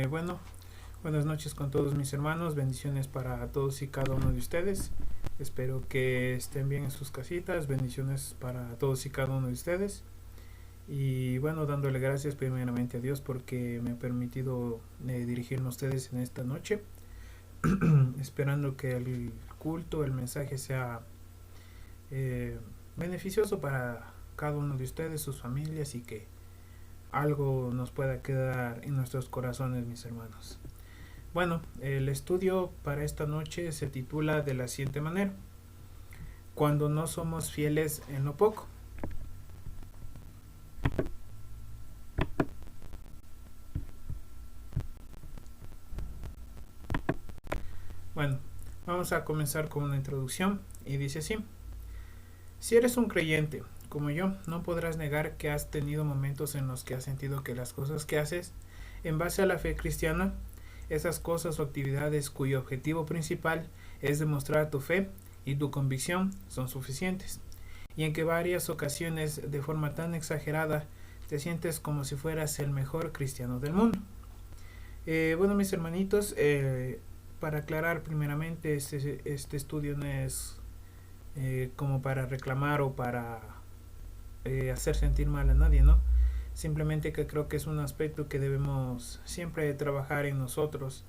Bueno, buenas noches con todos mis hermanos, bendiciones para todos y cada uno de ustedes. Espero que estén bien en sus casitas, bendiciones para todos y cada uno de ustedes. Y bueno, dándole gracias primeramente a Dios porque me ha permitido dirigirme a ustedes en esta noche, esperando que el culto, el mensaje sea eh, beneficioso para cada uno de ustedes, sus familias y que algo nos pueda quedar en nuestros corazones, mis hermanos. Bueno, el estudio para esta noche se titula de la siguiente manera: cuando no somos fieles en lo poco. Bueno, vamos a comenzar con una introducción y dice así: si eres un creyente como yo, no podrás negar que has tenido momentos en los que has sentido que las cosas que haces en base a la fe cristiana, esas cosas o actividades cuyo objetivo principal es demostrar tu fe y tu convicción, son suficientes, y en que varias ocasiones de forma tan exagerada te sientes como si fueras el mejor cristiano del mundo. Bueno, mis hermanitos, para aclarar primeramente, este estudio no es como para reclamar o para hacer sentir mal a nadie, ¿no? Simplemente que creo que es un aspecto que debemos siempre trabajar en nosotros,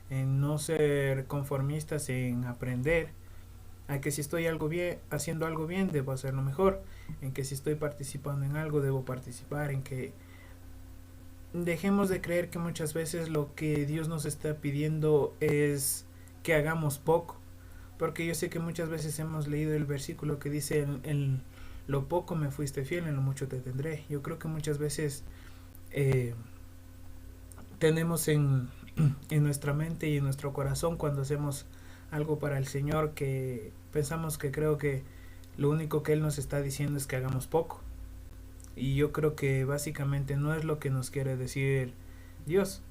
en no ser conformistas, en aprender a que si estoy algo bien, haciendo algo bien, debo hacerlo mejor, en que si estoy participando en algo, debo participar, en que dejemos de creer que muchas veces lo que Dios nos está pidiendo es que hagamos poco, porque yo sé que muchas veces hemos leído el versículo que dice en lo poco me fuiste fiel, en lo mucho te tendré. Yo creo que muchas veces eh, tenemos en nuestra mente y en nuestro corazón cuando hacemos algo para el Señor que pensamos que creo que lo único que Él nos está diciendo es que hagamos poco. Y yo creo que básicamente no es lo que nos quiere decir Dios.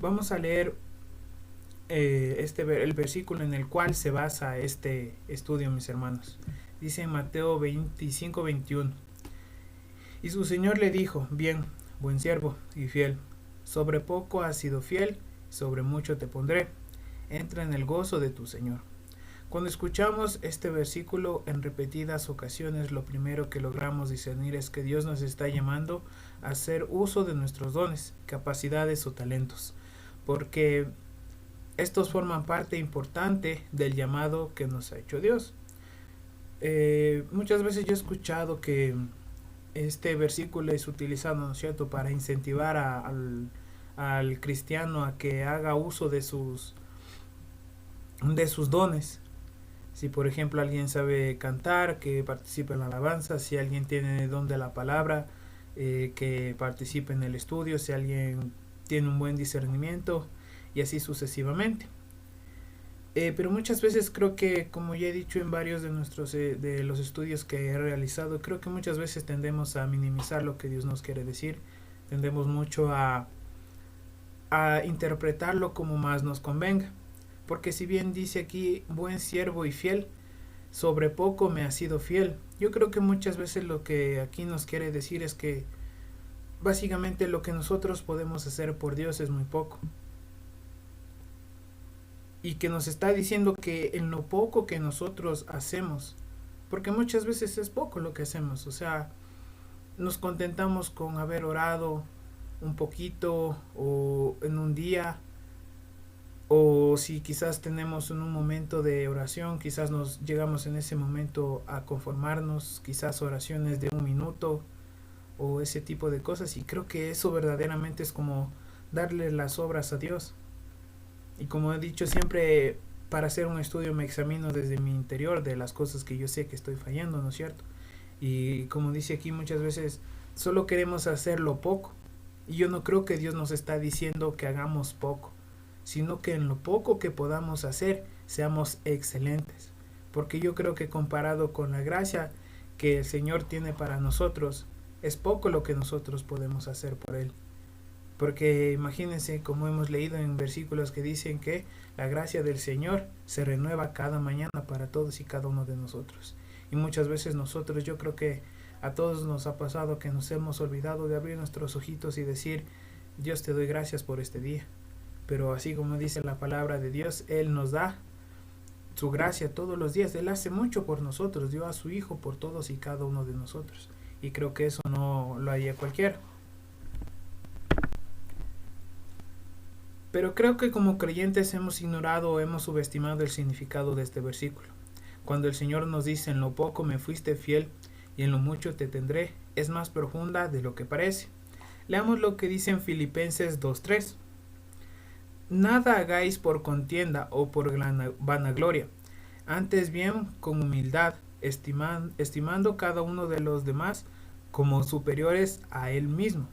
Vamos a leer el versículo en el cual se basa este estudio, mis hermanos. Dice en Mateo 25:21: y su Señor le dijo: bien, buen siervo y fiel, sobre poco has sido fiel, sobre mucho te pondré, entra en el gozo de tu Señor. Cuando escuchamos este versículo en repetidas ocasiones, lo primero que logramos discernir es que Dios nos está llamando a hacer uso de nuestros dones, capacidades o talentos, porque estos forman parte importante del llamado que nos ha hecho Dios. Muchas veces yo he escuchado que este versículo es utilizado, ¿no es cierto?, para incentivar al cristiano a que haga uso de sus dones. Si por ejemplo alguien sabe cantar, que participe en la alabanza; si alguien tiene don de la palabra, que participe en el estudio; si alguien tiene un buen discernimiento, y así sucesivamente. Pero muchas veces creo que, como ya he dicho en varios de los estudios que he realizado, creo que muchas veces tendemos a minimizar lo que Dios nos quiere decir. Tendemos mucho a interpretarlo como más nos convenga. Porque si bien dice aquí, buen siervo y fiel, sobre poco me ha sido fiel. Yo creo que muchas veces lo que aquí nos quiere decir es que básicamente lo que nosotros podemos hacer por Dios es muy poco. Y que nos está diciendo que en lo poco que nosotros hacemos, porque muchas veces es poco lo que hacemos, o sea, nos contentamos con haber orado un poquito o en un día, o si quizás tenemos en un momento de oración, quizás nos llegamos en ese momento a conformarnos, quizás oraciones de un minuto o ese tipo de cosas, y creo que eso verdaderamente es como darle las obras a Dios. Y como he dicho siempre, para hacer un estudio me examino desde mi interior de las cosas que yo sé que estoy fallando, ¿no es cierto? Y como dice aquí, muchas veces solo queremos hacerlo poco. Y yo no creo que Dios nos está diciendo que hagamos poco, sino que en lo poco que podamos hacer seamos excelentes. Porque yo creo que comparado con la gracia que el Señor tiene para nosotros, es poco lo que nosotros podemos hacer por Él. Porque imagínense, como hemos leído en versículos que dicen que la gracia del Señor se renueva cada mañana para todos y cada uno de nosotros. Y muchas veces nosotros, yo creo que A todos nos ha pasado que nos hemos olvidado de abrir nuestros ojitos y decir, Dios, te doy gracias por este día. Pero así como dice la palabra de Dios, Él nos da su gracia todos los días. Él hace mucho por nosotros, dio a su Hijo por todos y cada uno de nosotros. Y creo que eso no lo haría cualquiera. Pero creo que como creyentes hemos ignorado o hemos subestimado el significado de este versículo. Cuando el Señor nos dice, en lo poco me fuiste fiel y en lo mucho te tendré, es más profunda de lo que parece. Leamos lo que dice en Filipenses 2:3. Nada hagáis por contienda o por vanagloria, antes bien con humildad, estimando cada uno de los demás como superiores a él mismo.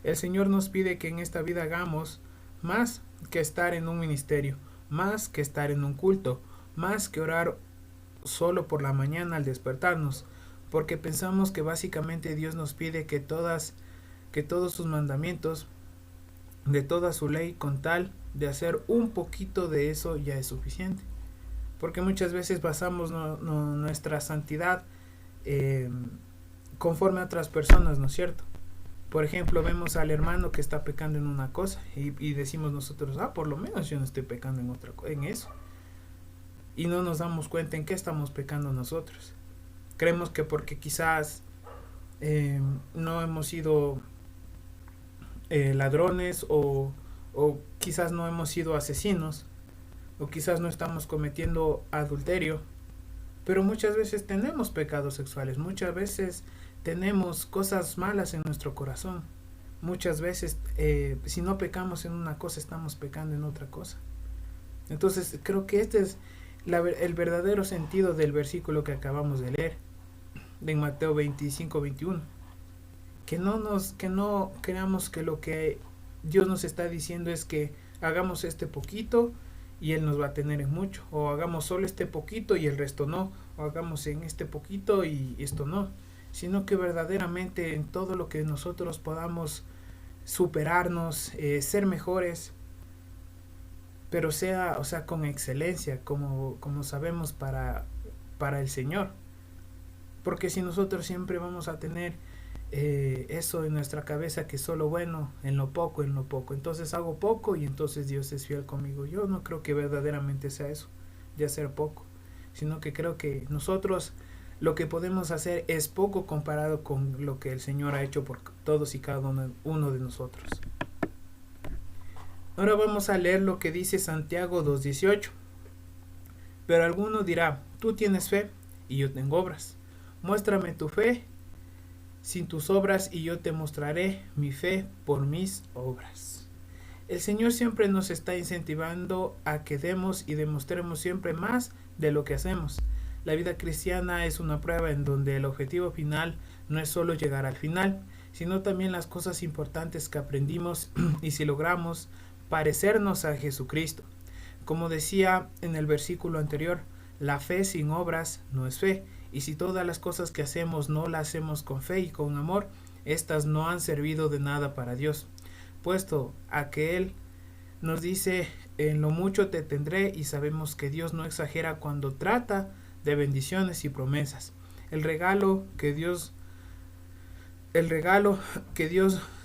El Señor nos pide que en esta vida hagamos más que estar en un ministerio, más que estar en un culto, más que orar solo por la mañana al despertarnos, porque pensamos que básicamente Dios nos pide que todos sus mandamientos, de toda su ley, con tal de hacer un poquito de eso ya es suficiente. Porque muchas veces basamos nuestra santidad conforme a otras personas, ¿no es cierto? Por ejemplo, vemos al hermano que está pecando en una cosa y decimos nosotros, por lo menos yo no estoy pecando en eso. Y no nos damos cuenta en qué estamos pecando nosotros. Creemos que porque quizás no hemos sido ladrones o quizás no hemos sido asesinos o quizás no estamos cometiendo adulterio, pero muchas veces tenemos pecados sexuales, muchas veces tenemos cosas malas en nuestro corazón, muchas veces si no pecamos en una cosa estamos pecando en otra cosa. Entonces creo que este es el verdadero sentido del versículo que acabamos de leer en Mateo 25-21. Que no creamos que lo que Dios nos está diciendo es que hagamos este poquito y Él nos va a tener en mucho, o hagamos solo este poquito y el resto no, o hagamos en este poquito y esto no, sino que verdaderamente en todo lo que nosotros podamos superarnos, ser mejores, pero sea con excelencia, como sabemos para el Señor. Porque si nosotros siempre vamos a tener eso en nuestra cabeza, que solo bueno, en lo poco, entonces hago poco y entonces Dios es fiel conmigo. Yo no creo que verdaderamente sea eso, de hacer poco, sino que creo que nosotros lo que podemos hacer es poco comparado con lo que el Señor ha hecho por todos y cada uno de nosotros. Ahora vamos a leer lo que dice Santiago 2:18. Pero alguno dirá, tú tienes fe y yo tengo obras. Muéstrame tu fe sin tus obras y yo te mostraré mi fe por mis obras. El Señor siempre nos está incentivando a que demos y demostremos siempre más de lo que hacemos. La vida cristiana es una prueba en donde el objetivo final no es solo llegar al final, sino también las cosas importantes que aprendimos y si logramos parecernos a Jesucristo. Como decía en el versículo anterior, la fe sin obras no es fe. Y si todas las cosas que hacemos no las hacemos con fe y con amor, estas no han servido de nada para Dios. Puesto a que Él nos dice, en lo mucho te tendré, y sabemos que Dios no exagera cuando trata de bendiciones y promesas. El regalo que Dios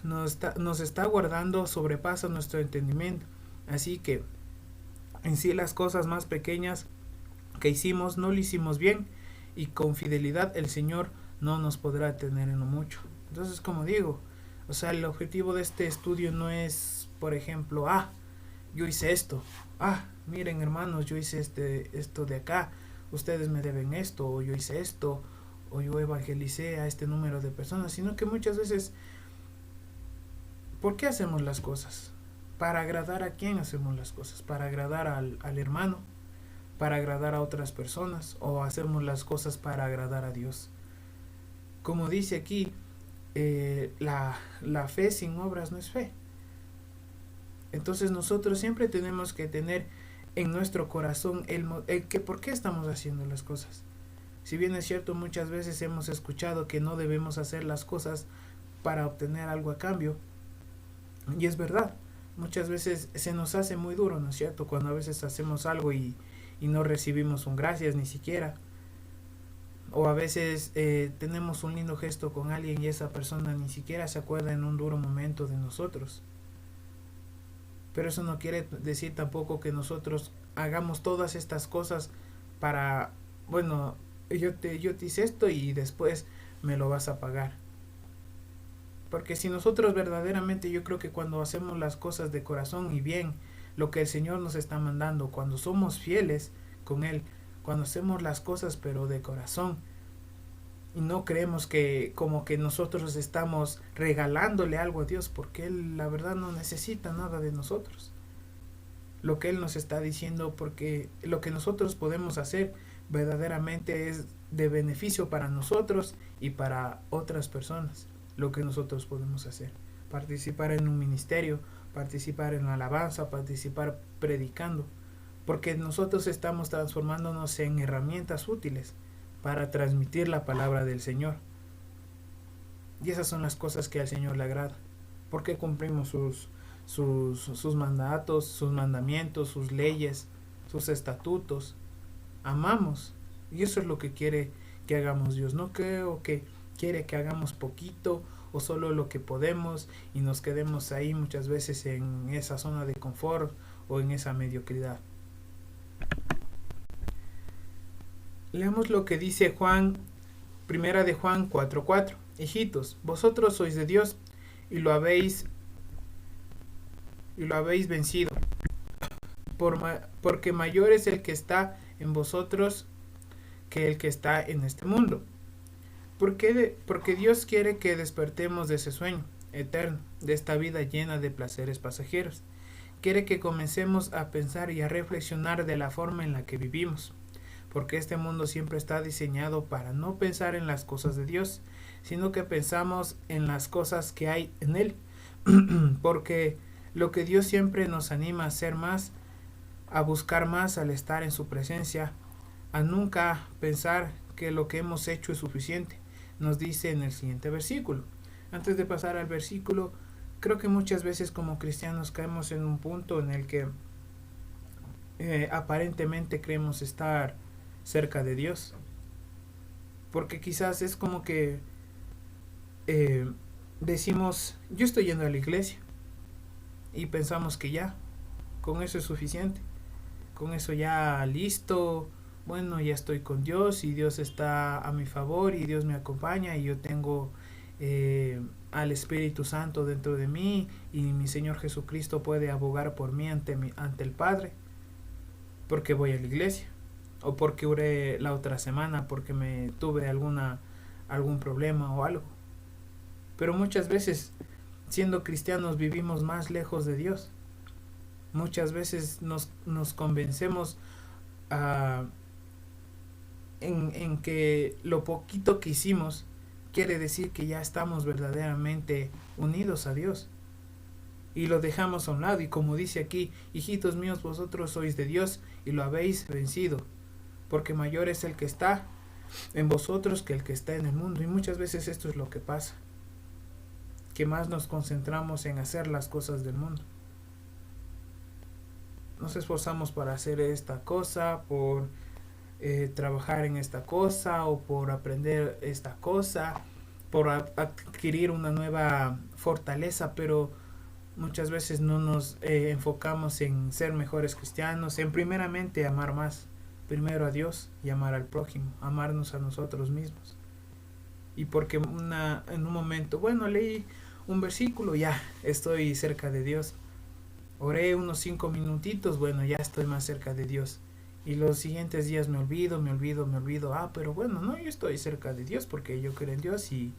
nos está guardando sobrepasa nuestro entendimiento. Así que en sí las cosas más pequeñas que hicimos no lo hicimos bien, y con fidelidad el Señor no nos podrá tener en lo mucho. Entonces, como digo, el objetivo de este estudio no es, por ejemplo, yo hice esto, miren hermanos, yo hice esto de acá, ustedes me deben esto, o yo hice esto, o yo evangelicé a este número de personas, sino que muchas veces, ¿por qué hacemos las cosas? ¿Para agradar a quién hacemos las cosas? ¿Para agradar al hermano? ¿Para agradar a otras personas? ¿O hacemos las cosas para agradar a Dios? Como dice aquí, la fe sin obras no es fe. Entonces nosotros siempre tenemos que tener en nuestro corazón el que por qué estamos haciendo las cosas. Si bien es cierto, muchas veces hemos escuchado que no debemos hacer las cosas para obtener algo a cambio, y es verdad, muchas veces se nos hace muy duro, ¿no es cierto? Cuando a veces hacemos algo y no recibimos un gracias ni siquiera, O a veces tenemos un lindo gesto con alguien y esa persona ni siquiera se acuerda en un duro momento de nosotros. Pero eso no quiere decir tampoco que nosotros hagamos todas estas cosas para, bueno, yo te hice esto y después me lo vas a pagar. Porque si nosotros verdaderamente, yo creo que cuando hacemos las cosas de corazón y bien, lo que el Señor nos está mandando, cuando somos fieles con Él, cuando hacemos las cosas pero de corazón, y no creemos que como que nosotros estamos regalándole algo a Dios, porque Él la verdad no necesita nada de nosotros. Lo que Él nos está diciendo, porque lo que nosotros podemos hacer verdaderamente es de beneficio para nosotros y para otras personas. Lo que nosotros podemos hacer: participar en un ministerio, participar en la alabanza, participar predicando, porque nosotros estamos transformándonos en herramientas útiles para transmitir la palabra del Señor. Y esas son las cosas que al Señor le agrada, porque cumplimos sus mandatos, sus mandamientos, sus leyes, sus estatutos. Amamos, y eso es lo que quiere que hagamos Dios. No creo que quiere que hagamos poquito o solo lo que podemos y nos quedemos ahí muchas veces en esa zona de confort o en esa mediocridad. Leamos lo que dice Juan, primera de Juan 4:4. Hijitos, vosotros sois de Dios y lo habéis vencido, porque mayor es el que está en vosotros que el que está en este mundo. Porque Dios quiere que despertemos de ese sueño eterno, de esta vida llena de placeres pasajeros. Quiere que comencemos a pensar y a reflexionar de la forma en la que vivimos, porque este mundo siempre está diseñado para no pensar en las cosas de Dios, sino que pensamos en las cosas que hay en Él. Porque lo que Dios siempre nos anima a hacer más, a buscar más al estar en su presencia, a nunca pensar que lo que hemos hecho es suficiente, nos dice en el siguiente versículo. Antes de pasar al versículo, creo que muchas veces como cristianos caemos en un punto en el que aparentemente creemos estar cerca de Dios, porque quizás es como que decimos: yo estoy yendo a la iglesia, y pensamos que ya, con eso es suficiente, con eso ya listo, bueno, ya estoy con Dios y Dios está a mi favor y Dios me acompaña y yo tengo al Espíritu Santo dentro de mí y mi Señor Jesucristo puede abogar por mí ante el Padre, porque voy a la iglesia, o porque oré la otra semana, porque me tuve algún problema o algo. Pero muchas veces, siendo cristianos, vivimos más lejos de Dios. Muchas veces nos convencemos en que lo poquito que hicimos quiere decir que ya estamos verdaderamente unidos a Dios, y lo dejamos a un lado. Y como dice aquí: hijitos míos, vosotros sois de Dios y lo habéis vencido, porque mayor es el que está en vosotros que el que está en el mundo. Y muchas veces esto es lo que pasa, que más nos concentramos en hacer las cosas del mundo. Nos esforzamos para hacer esta cosa, por trabajar en esta cosa, o por aprender esta cosa, por adquirir una nueva fortaleza, pero muchas veces no nos enfocamos en ser mejores cristianos, en primeramente amar más, primero a Dios y amar al prójimo, amarnos a nosotros mismos. Y porque en un momento, bueno, leí un versículo, ya estoy cerca de Dios. Oré unos 5 minutitos, bueno, ya estoy más cerca de Dios. Y los siguientes días me olvido. Pero bueno, no, yo estoy cerca de Dios porque yo creo en Dios y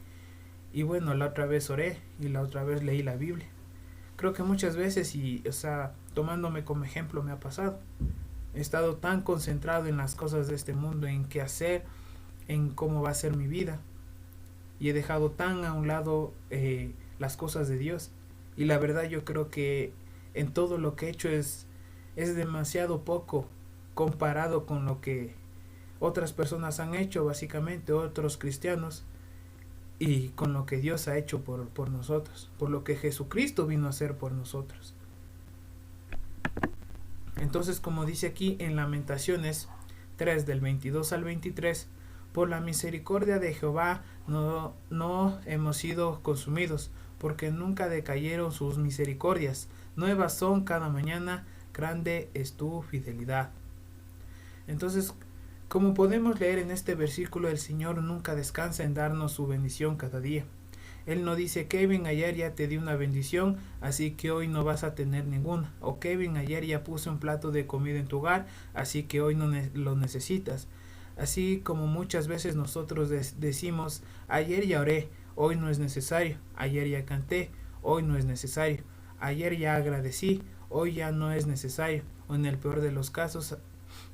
bueno, la otra vez oré y la otra vez leí la Biblia. Creo que muchas veces, tomándome como ejemplo, me ha pasado. He estado tan concentrado en las cosas de este mundo, en qué hacer, en cómo va a ser mi vida, y he dejado tan a un lado las cosas de Dios. Y la verdad, yo creo que en todo lo que he hecho es demasiado poco comparado con lo que otras personas han hecho, básicamente otros cristianos, y con lo que Dios ha hecho por nosotros, por lo que Jesucristo vino a hacer por nosotros. Entonces, como dice aquí en Lamentaciones 3 del 22 al 23, Por la misericordia de Jehová no hemos sido consumidos, porque nunca decayeron sus misericordias. Nuevas son cada mañana, grande es tu fidelidad. Entonces, como podemos leer en este versículo, el Señor nunca descansa en darnos su bendición cada día. Él no dice: Kevin, ayer ya te di una bendición, así que hoy no vas a tener ninguna. O Kevin, ayer ya puse un plato de comida en tu hogar, así que hoy no lo necesitas. Así como muchas veces nosotros decimos: ayer ya oré, hoy no es necesario. Ayer ya canté, hoy no es necesario. Ayer ya agradecí, hoy ya no es necesario. O en el peor de los casos,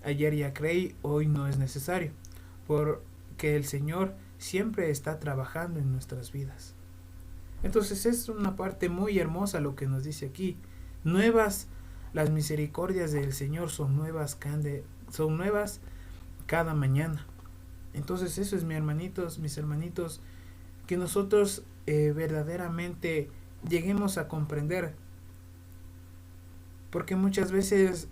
ayer ya creí, hoy no es necesario. Porque el Señor siempre está trabajando en nuestras vidas. Entonces es una parte muy hermosa lo que nos dice aquí. Nuevas, las misericordias del Señor son nuevas cada mañana. Entonces eso es, mis hermanitos, que nosotros verdaderamente lleguemos a comprender. Porque muchas veces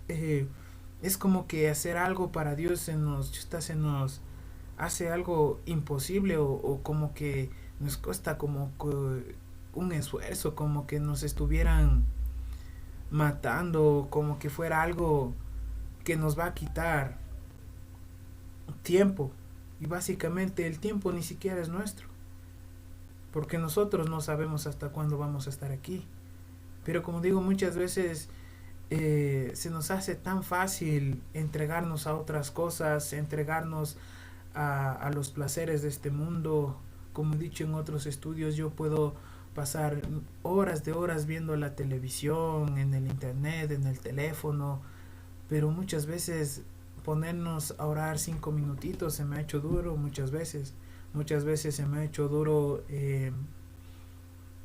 es como que hacer algo para Dios se nos hace algo imposible, o como que nos cuesta como un esfuerzo, como que nos estuvieran matando, como que fuera algo que nos va a quitar tiempo. Y básicamente el tiempo ni siquiera es nuestro, porque nosotros no sabemos hasta cuándo vamos a estar aquí. Pero como digo, muchas veces se nos hace tan fácil entregarnos a otras cosas, entregarnos a los placeres de este mundo. Como he dicho en otros estudios, yo puedo pasar horas de horas viendo la televisión, en el internet, en el teléfono, pero muchas veces ponernos a orar 5 minutitos se me ha hecho duro. Muchas veces se me ha hecho duro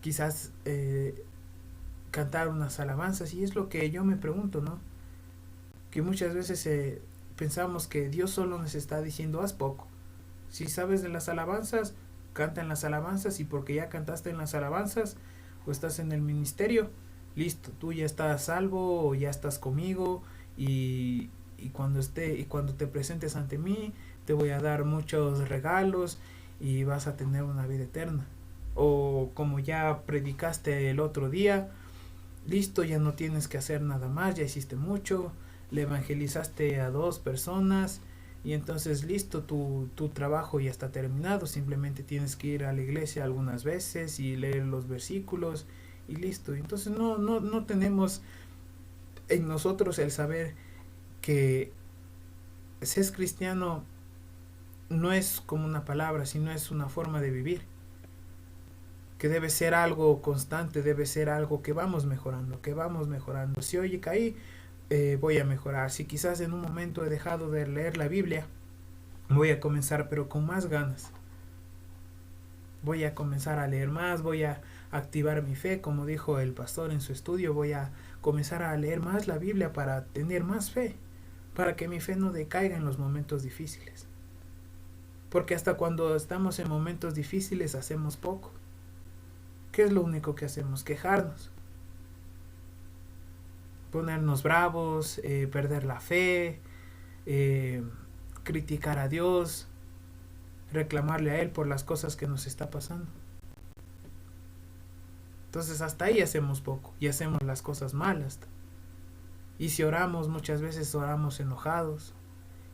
quizás cantar unas alabanzas. Y es lo que yo me pregunto, ¿no? Que muchas veces pensamos que Dios solo nos está diciendo: haz poco. Si sabes de las alabanzas, canta en las alabanzas, y porque ya cantaste en las alabanzas o estás en el ministerio, listo, tú ya estás salvo, o ya estás conmigo, y cuando te presentes ante mí, te voy a dar muchos regalos y vas a tener una vida eterna. O como ya predicaste el otro día, listo, ya no tienes que hacer nada más, ya hiciste mucho, le evangelizaste a 2 personas, y entonces listo, tu trabajo ya está terminado, simplemente tienes que ir a la iglesia algunas veces y leer los versículos y listo. Entonces no tenemos en nosotros el saber que ser cristiano no es como una palabra, sino es una forma de vivir, que debe ser algo constante, debe ser algo que vamos mejorando. Si hoy caí, voy a mejorar. Si quizás en un momento he dejado de leer la Biblia, voy a comenzar, pero con más ganas. Voy a comenzar a leer más, voy a activar mi fe, como dijo el pastor en su estudio. Voy a comenzar a leer más la Biblia para tener más fe, para que mi fe no decaiga en los momentos difíciles. Porque hasta cuando estamos en momentos difíciles hacemos poco. ¿Qué es lo único que hacemos? Quejarnos, ponernos bravos, perder la fe, criticar a Dios, reclamarle a Él por las cosas que nos está pasando. Entonces hasta ahí hacemos poco y hacemos las cosas malas. Y si oramos, muchas veces oramos enojados.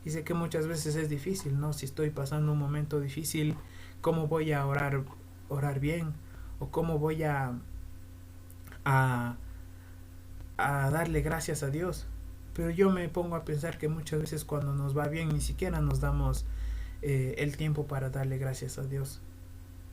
Y sé que muchas veces es difícil, ¿no? Si estoy pasando un momento difícil, ¿cómo voy a orar bien? ¿O cómo voy a darle gracias a Dios? Pero yo me pongo a pensar que muchas veces cuando nos va bien ni siquiera nos damos el tiempo para darle gracias a Dios.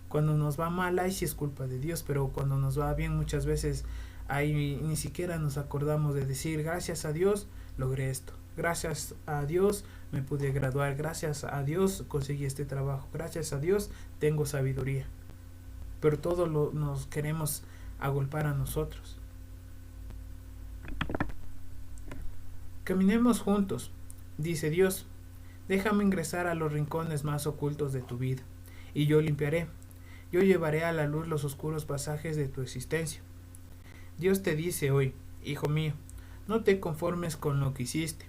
Cuando nos va mal, ahí sí es culpa de Dios, pero cuando nos va bien muchas veces ahí ni siquiera nos acordamos de decir: gracias a Dios logré esto, gracias a Dios me pude graduar, gracias a Dios conseguí este trabajo, gracias a Dios tengo sabiduría. Pero todo nos queremos agolpar a nosotros. Caminemos juntos, dice Dios. Déjame ingresar a los rincones más ocultos de tu vida, y yo limpiaré. Yo llevaré a la luz los oscuros pasajes de tu existencia. Dios te dice hoy: hijo mío, no te conformes con lo que hiciste.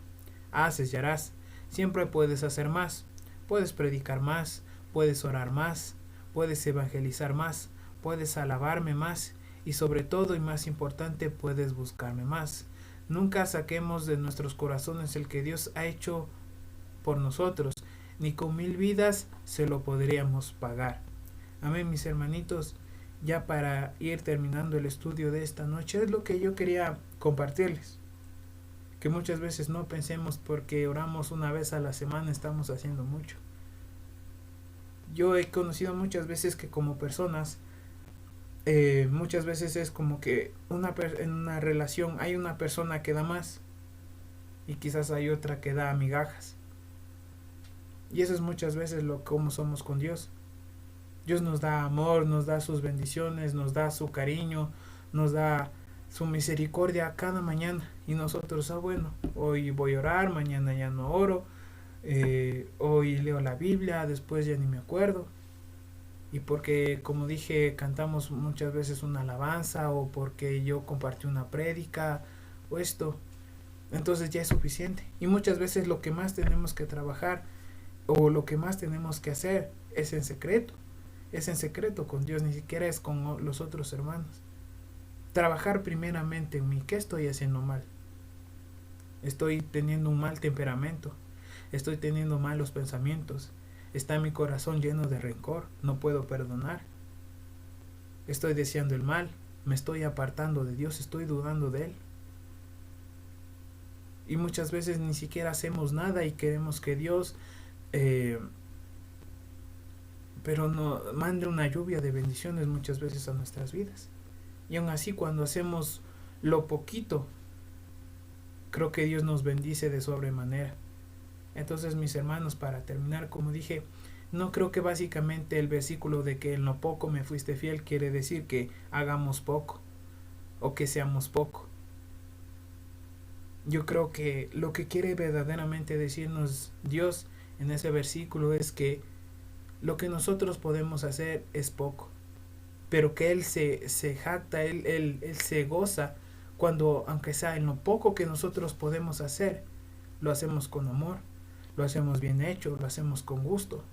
Haces y harás. Siempre puedes hacer más. puedes predicar más, puedes orar más, puedes evangelizar más, puedes alabarme más y sobre todo y más importante puedes buscarme más. Nunca saquemos de nuestros corazones el que Dios ha hecho por nosotros, ni con 1000 vidas se lo podríamos pagar. Amén, mis hermanitos. Ya para ir terminando el estudio de esta noche, es lo que yo quería compartirles. Que muchas veces no pensemos porque oramos una vez a la semana estamos haciendo mucho. Yo he conocido muchas veces que como personas, muchas veces es como que en una relación hay una persona que da más y quizás hay otra que da migajas. Y eso es muchas veces lo como somos con Dios. Dios nos da amor, nos da sus bendiciones, nos da su cariño, nos da su misericordia cada mañana. Y nosotros, bueno, hoy voy a orar, mañana ya no oro, hoy leo la Biblia, después ya ni me acuerdo. Y porque, como dije, cantamos muchas veces una alabanza o porque yo compartí una prédica o esto, entonces ya es suficiente. Y muchas veces lo que más tenemos que trabajar o lo que más tenemos que hacer es en secreto. Es en secreto con Dios, ni siquiera es con los otros hermanos. Trabajar primeramente en mí. ¿Qué estoy haciendo mal? Estoy teniendo un mal temperamento. Estoy teniendo malos pensamientos. Está mi corazón lleno de rencor. No puedo perdonar. Estoy deseando el mal. Me estoy apartando de Dios. Estoy dudando de Él. Y muchas veces ni siquiera hacemos nada y queremos que Dios pero no mande una lluvia de bendiciones muchas veces a nuestras vidas. Y aún así, cuando hacemos lo poquito, creo que Dios nos bendice de sobremanera. Entonces, mis hermanos, para terminar, como dije, no creo que básicamente el versículo de que en lo poco me fuiste fiel quiere decir que hagamos poco o que seamos poco. Yo creo que lo que quiere verdaderamente decirnos Dios en ese versículo es que lo que nosotros podemos hacer es poco, pero que Él se jacta, él se goza cuando, aunque sea en lo poco que nosotros podemos hacer, lo hacemos con amor, lo hacemos bien hecho, lo hacemos con gusto,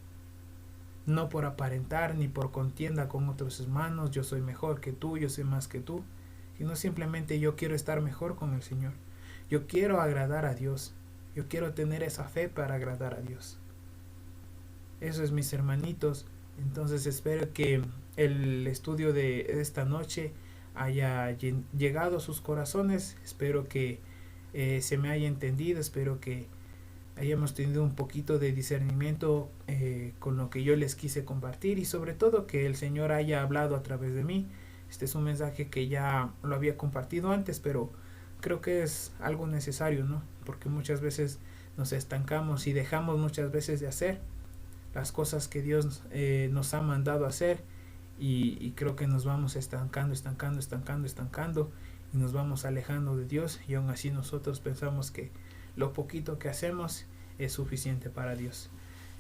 no por aparentar ni por contienda con otros hermanos, yo soy mejor que tú, yo soy más que tú, sino simplemente yo quiero estar mejor con el Señor, yo quiero agradar a Dios, yo quiero tener esa fe para agradar a Dios. Eso es, mis hermanitos. Entonces espero que el estudio de esta noche haya llegado a sus corazones. Espero que se me haya entendido. Espero que hayamos tenido un poquito de discernimiento con lo que yo les quise compartir. Y sobre todo que el Señor haya hablado a través de mí. Este es un mensaje que ya lo había compartido antes, pero creo que es algo necesario, ¿no? Porque muchas veces nos estancamos y dejamos muchas veces de hacer las cosas que Dios nos ha mandado a hacer y creo que nos vamos estancando y nos vamos alejando de Dios y aún así nosotros pensamos que lo poquito que hacemos es suficiente para Dios.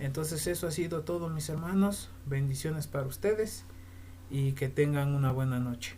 Entonces eso ha sido todo, mis hermanos. Bendiciones para ustedes y que tengan una buena noche.